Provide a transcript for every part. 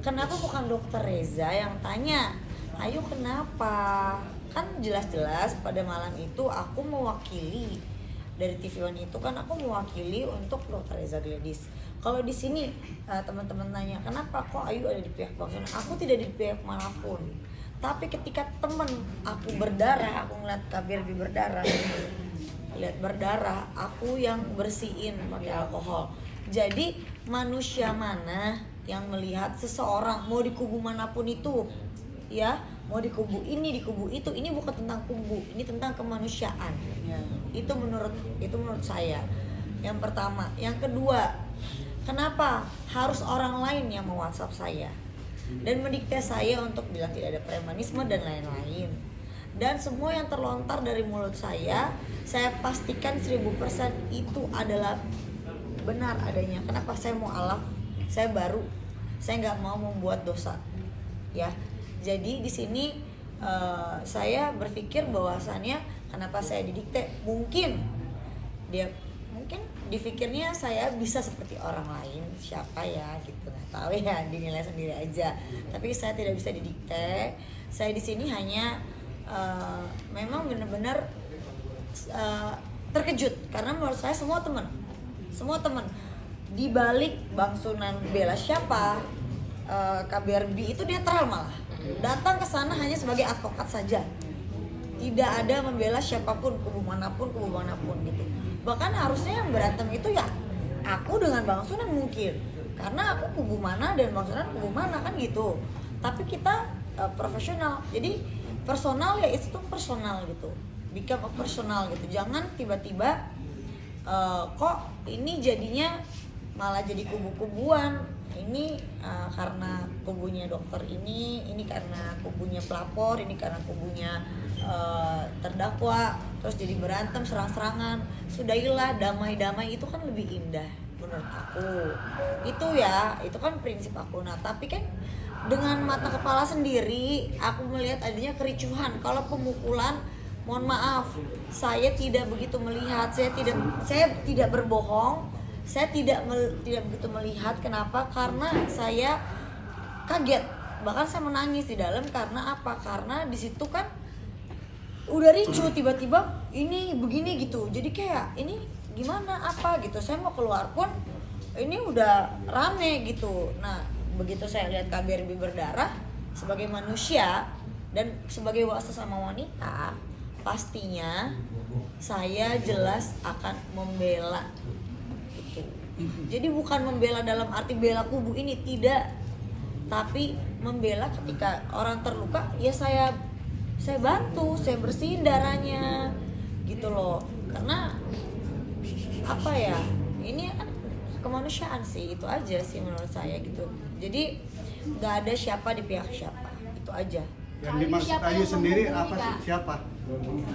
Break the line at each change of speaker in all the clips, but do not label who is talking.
kenapa bukan dokter Reza yang tanya, ayo kenapa? Kan jelas-jelas pada malam itu aku mewakili dari TV One itu kan aku mewakili untuk dokter Reza Gladys. Kalau di sini teman-teman nanya kenapa kok Ayu ada di pihak Bangsun? Aku tidak di pihak manapun. Tapi ketika temen aku berdarah, aku ngeliat Kabir berdarah, lihat berdarah, aku yang bersihin pakai alkohol. Jadi manusia mana yang melihat seseorang mau di kubu manapun itu, ya mau di kubu ini, di kubu itu, ini bukan tentang kubu, ini tentang kemanusiaan. Itu menurut saya. Yang pertama, yang kedua, kenapa harus orang lain yang me-WhatsApp saya dan mendikte saya untuk bilang tidak ada premanisme dan lain-lain. Dan semua yang terlontar dari mulut saya pastikan 1000% itu adalah benar adanya. Kenapa saya mau alaf? Saya baru, saya nggak mau membuat dosa, ya. Jadi di sini saya berpikir bahwasannya kenapa saya didikte? Mungkin dipikirnya saya bisa seperti orang lain, siapa ya gitu, nggak tahu ya, dinilai sendiri aja. Tapi saya tidak bisa didikte. Saya di sini hanya memang benar-benar terkejut karena menurut saya semua teman di balik Bang Sunan bela siapa, KBRB itu netral, malah datang ke sana hanya sebagai advokat saja, tidak ada membela siapapun, kubu manapun gitu. Bahkan harusnya yang berantem itu ya aku dengan Bang Sunan mungkin, karena aku kubu mana dan Bang Sunan kubu mana kan gitu. Tapi kita profesional, jadi personal ya itu personal gitu, become personal gitu. Jangan tiba-tiba kok ini jadinya malah jadi kubu-kubuan. Ini karena kubunya dokter ini karena kubunya pelapor, ini karena kubunya terdakwa, terus jadi berantem, serang-serangan. Sudahilah, damai-damai itu kan lebih indah menurut aku. Itu kan prinsip aku. Nah, tapi kan dengan mata kepala sendiri aku melihat adanya kericuhan. Kalau pemukulan, mohon maaf, saya tidak begitu melihat. Saya tidak berbohong. Saya tidak begitu melihat. Kenapa? Karena saya kaget, bahkan saya menangis di dalam. Karena apa? Karena di situ kan udah ricu, tiba-tiba ini begini gitu. Jadi kayak ini gimana apa gitu. Saya mau keluar pun ini udah rame gitu. Nah, begitu saya lihat KBRB berdarah sebagai manusia dan sebagai sesama wanita, pastinya saya jelas akan membela. Jadi bukan membela dalam arti bela kubu ini, tidak, tapi membela ketika orang terluka ya saya bantu, saya bersihin darahnya gitu loh. Karena apa ya, ini kan kemanusiaan sih, itu aja sih menurut saya gitu. Jadi nggak ada siapa di pihak siapa, itu aja.
Yang dimaksud Ayu sendiri apa sih, siapa?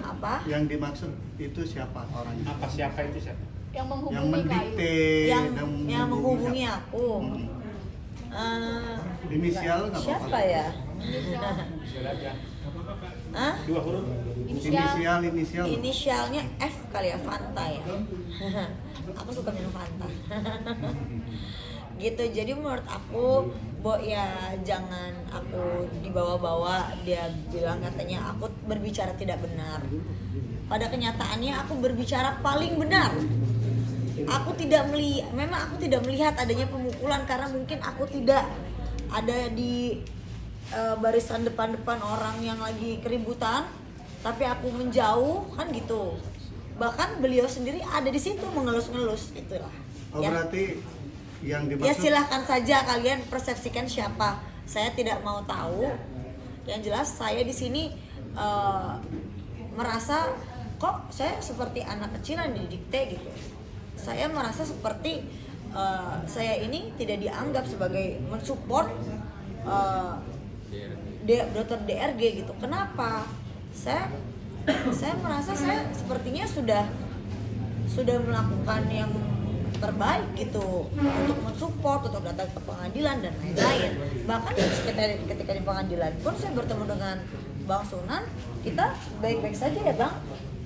Apa?
Yang dimaksud itu siapa orangnya?
Apa siapa itu siapa?
Yang menghubungi
Yang mendikte,
yang menghubungi aku.
Inisial nggak apa-apa.
Siapa ya?
Inisial aja.
Hah?
2 huruf.
Inisial.
Inisialnya F kali ya, Fanta ya. Aku suka minum Fanta. Gitu. Jadi menurut aku, ya jangan aku dibawa-bawa. Dia bilang katanya aku berbicara tidak benar. Pada kenyataannya aku berbicara paling benar. Aku tidak melihat adanya pemukulan karena mungkin aku tidak ada di barisan depan-depan orang yang lagi keributan, tapi aku menjauh kan gitu. Bahkan beliau sendiri ada di situ mengelus-ngelus, itulah.
Oh,
Ya.
berarti yang dimaksud
Ya silahkan saja kalian persepsikan siapa. Saya tidak mau tahu. Yang jelas saya di sini merasa kok saya seperti anak kecil yang didikte gitu. Saya merasa seperti saya ini tidak dianggap sebagai mensupport dokter DRG gitu. Kenapa? Saya merasa saya sepertinya sudah melakukan yang terbaik gitu untuk mensupport, untuk datang ke pengadilan dan lain-lain. Bahkan ketika di pengadilan pun saya bertemu dengan Bang Sunan, kita baik-baik saja ya Bang,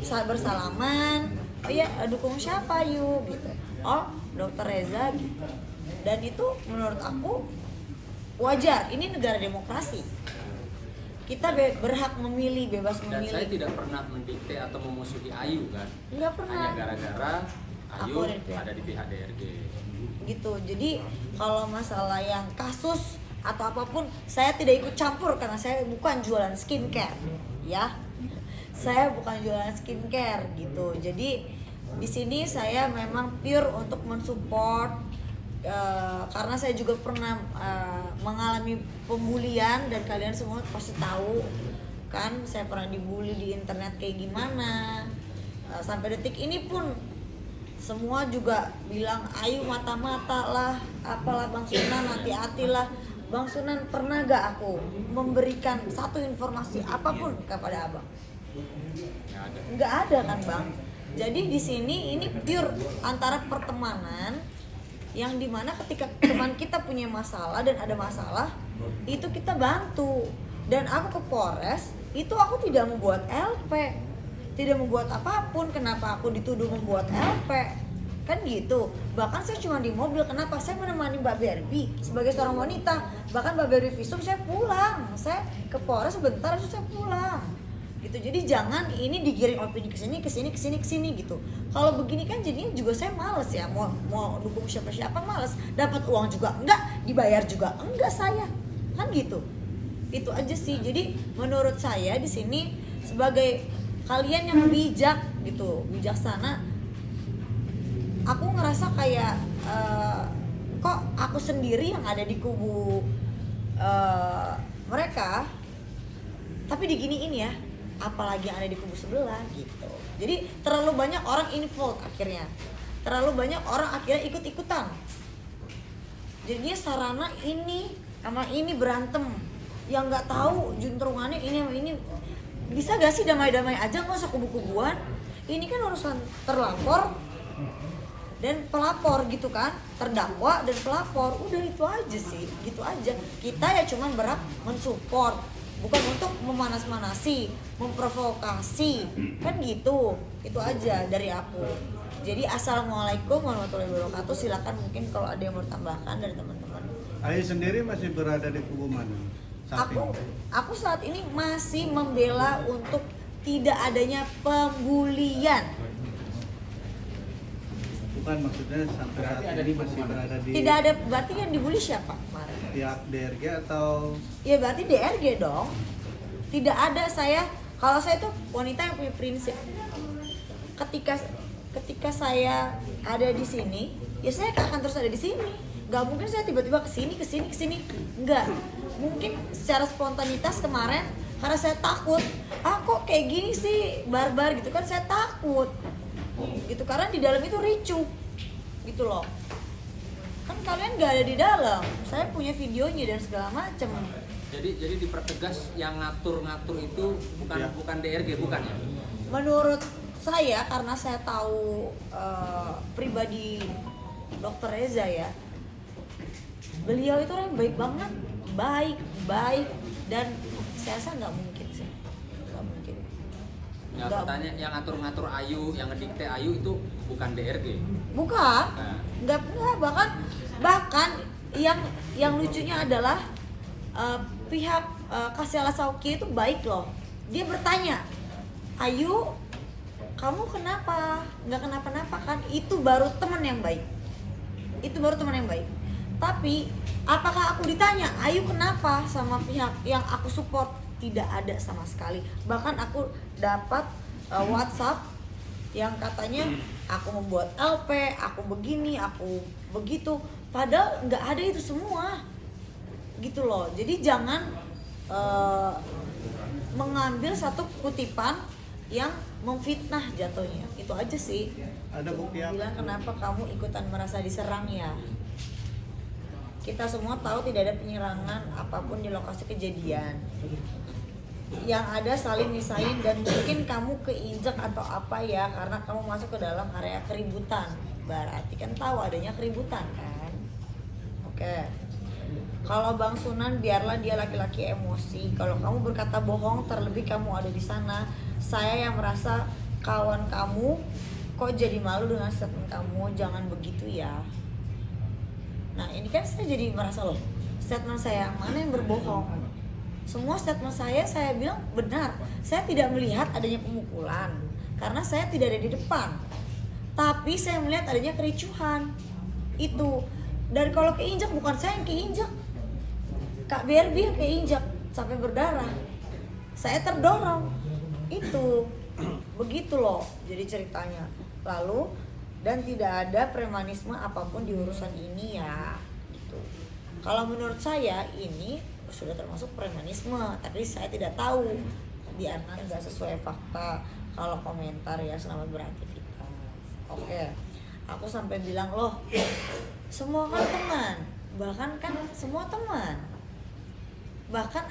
bersalaman. Oh iya, dukung siapa yuk gitu. Oh, Dokter Reza gitu. Dan itu menurut aku wajar, ini negara demokrasi. Kita berhak memilih, bebas
Dan saya
memilih.
tidak pernah mendikte atau memusuhi Ayu kan.
Nggak pernah.
Hanya gara-gara Ayu
Aku ada di pihak.
ada di pihak DRG.
Gitu. Jadi kalau masalah yang kasus atau apapun, saya tidak ikut campur karena saya bukan jualan skincare, ya. Saya bukan jualan skincare gitu. Jadi di sini saya memang pure untuk mensupport. Karena saya juga pernah mengalami pembulian dan kalian semua pasti tahu kan, saya pernah dibully di internet kayak gimana. Sampai detik ini pun semua juga bilang Ayu mata-mata lah, apalah Bang Sunan, hati-hati lah. Bang Sunan, pernah gak aku memberikan satu informasi apapun kepada abang?
Nggak ada.
Nggak ada kan Bang. Jadi di sini ini pure antara pertemanan, yang dimana ketika teman kita punya masalah dan ada masalah, itu kita bantu. Dan aku ke Polres, itu aku tidak membuat LP, tidak membuat apapun. Kenapa aku dituduh membuat LP? Kan gitu. Bahkan saya cuma di mobil. Kenapa? Saya menemani Mbak Barbie sebagai seorang wanita. Bahkan Mbak Barbie visum, saya pulang. Saya ke Polres sebentar, terus saya pulang. Gitu. Jadi jangan ini digiring opini ke sini gitu. Kalau begini kan jadinya juga saya males ya, mau dukung siapa males, dapat uang juga enggak, dibayar juga enggak saya. Kan gitu. Itu aja sih. Jadi menurut saya di sini sebagai kalian yang bijak gitu, bijaksana, aku ngerasa kayak kok aku sendiri yang ada di kubu mereka, tapi diginiin ya, apalagi yang ada di kubu sebelah gitu. Jadi terlalu banyak orang involved akhirnya, terlalu banyak orang akhirnya ikut-ikutan. Jadinya sarana ini sama ini berantem, yang nggak tahu juntrungannya ini sama ini. Bisa gak sih damai-damai aja, nggak usah kubu-kubuan. Ini kan urusan terlapor dan pelapor gitu kan, terdakwa dan pelapor, udah itu aja sih, gitu aja. Kita ya cuman berhak mensupport, bukan untuk memanas-manasi, memprovokasi, kan gitu. Itu aja dari aku. Jadi assalamualaikum warahmatullahi wabarakatuh. Silakan mungkin kalau ada yang mau tambahkan dari teman-teman.
Ayu sendiri masih berada di kubu mana saat ini?
Aku saat ini masih membela untuk tidak adanya pembulian.
Bukan, maksudnya sampai saat
Berarti ada
ini
di
masih
mana?
berada di
Tidak ada, berarti yang dibully siapa kemarin?
pihak DRG atau
Ya berarti DRG dong. Tidak ada saya, kalau saya tuh wanita yang punya prinsip. Ketika saya ada di sini, ya saya akan terus ada di sini. Gak mungkin saya tiba-tiba kesini. Enggak. Mungkin secara spontanitas kemarin karena saya takut. Kok kayak gini sih, barbar gitu kan, saya takut. Gitu karena di dalam itu ricuh. Gitu loh. Kan kalian gak ada di dalam. Saya punya videonya dan segala macam.
Jadi dipertegas yang ngatur-ngatur itu bukan DRG, bukan ya?
Menurut saya, karena saya tahu pribadi Dr. Reza ya, beliau itu orang yang baik banget, baik dan saya rasa nggak mungkin sih, nggak mungkin.
Ya, katanya yang ngatur-ngatur Ayu, yang ngedikte Ayu itu bukan DRG.
Bukan,
Nah.
nggak bahkan yang lucunya adalah pihak Kasyala Sauki itu baik loh. Dia bertanya, Ayu, kamu kenapa? Nggak kenapa-napa kan? Itu baru teman yang baik. Tapi apakah aku ditanya, Ayu kenapa sama pihak yang aku support? Tidak ada sama sekali. Bahkan aku dapat WhatsApp yang katanya aku membuat LP, aku begini, aku begitu. Padahal nggak ada itu semua. Gitu loh. Jadi jangan mengambil satu kutipan yang memfitnah jatuhnya. Itu aja sih.
ada bukti apa?
Bilang kenapa kamu ikutan merasa diserang ya? Kita semua tahu tidak ada penyerangan apapun di lokasi kejadian. Yang ada saling misahin dan mungkin kamu keinjak atau apa ya karena kamu masuk ke dalam area keributan. Berarti kan tahu adanya keributan kan? Oke. Kalau Bang Sunan biarlah dia laki-laki emosi. Kalau kamu berkata bohong terlebih kamu ada di sana. Saya yang merasa kawan kamu kok jadi malu dengan statement kamu, jangan begitu ya. Nah ini kan saya jadi merasa loh, statement saya mana yang berbohong. Semua statement saya bilang benar. Saya tidak melihat adanya pemukulan karena saya tidak ada di depan. Tapi saya melihat adanya kericuhan. Itu. Dan kalau keinjak bukan saya yang keinjak. Kak BRB yang keinjak sampai berdarah. Saya terdorong. Itu. Begitu loh jadi ceritanya. Lalu dan tidak ada premanisme apapun di urusan ini ya. Gitu. Kalau menurut saya ini sudah termasuk premanisme, tapi saya tidak tahu di anak nggak sesuai fakta. Kalau komentar ya selamat beraktivitas. Oke, aku sampai bilang loh, semua kan teman, bahkan kan semua teman, bahkan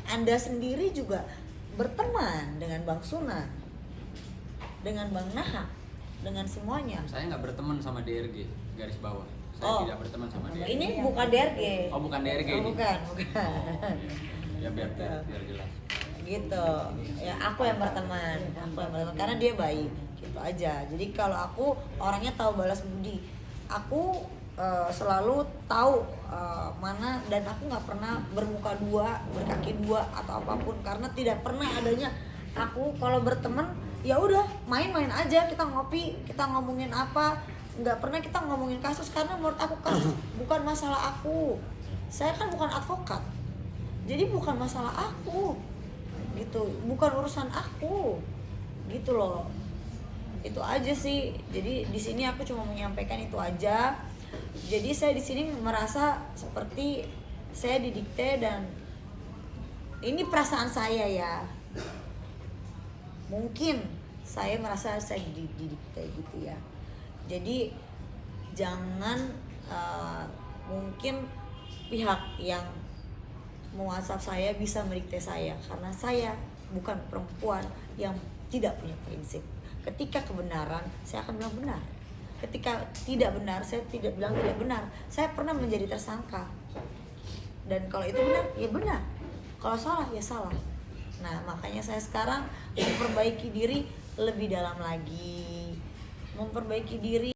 anda sendiri juga berteman dengan Bang Sunan, dengan Bang Nahak, dengan semuanya.
Saya nggak berteman sama DRG, garis bawah. Saya tidak berteman sama DRG.
Ini bukan DRG.
Oh, bukan DRG ini.
Bukan.
Oh, ya biar jelas.
Gitu. Ya aku yang berteman karena dia baik. Gitu aja. Jadi kalau aku orangnya tahu balas budi. Aku selalu tahu mana dan aku nggak pernah bermuka dua, berkaki dua atau apapun karena tidak pernah adanya aku kalau berteman ya udah main-main aja kita ngopi kita ngomongin apa nggak pernah kita ngomongin kasus karena menurut aku kasus bukan masalah aku saya kan bukan advokat jadi bukan masalah aku gitu bukan urusan aku gitu loh itu aja sih jadi di sini aku cuma menyampaikan itu aja jadi saya di sini merasa seperti saya didikte dan ini perasaan saya ya mungkin saya merasa saya didikte gitu ya jadi jangan mungkin pihak yang me-WhatsApp saya bisa mendikte saya karena saya bukan perempuan yang tidak punya prinsip ketika kebenaran saya akan bilang benar ketika tidak benar saya tidak bilang tidak benar saya pernah menjadi tersangka dan kalau itu benar ya benar kalau salah ya salah. Nah makanya saya sekarang memperbaiki diri lebih dalam lagi memperbaiki diri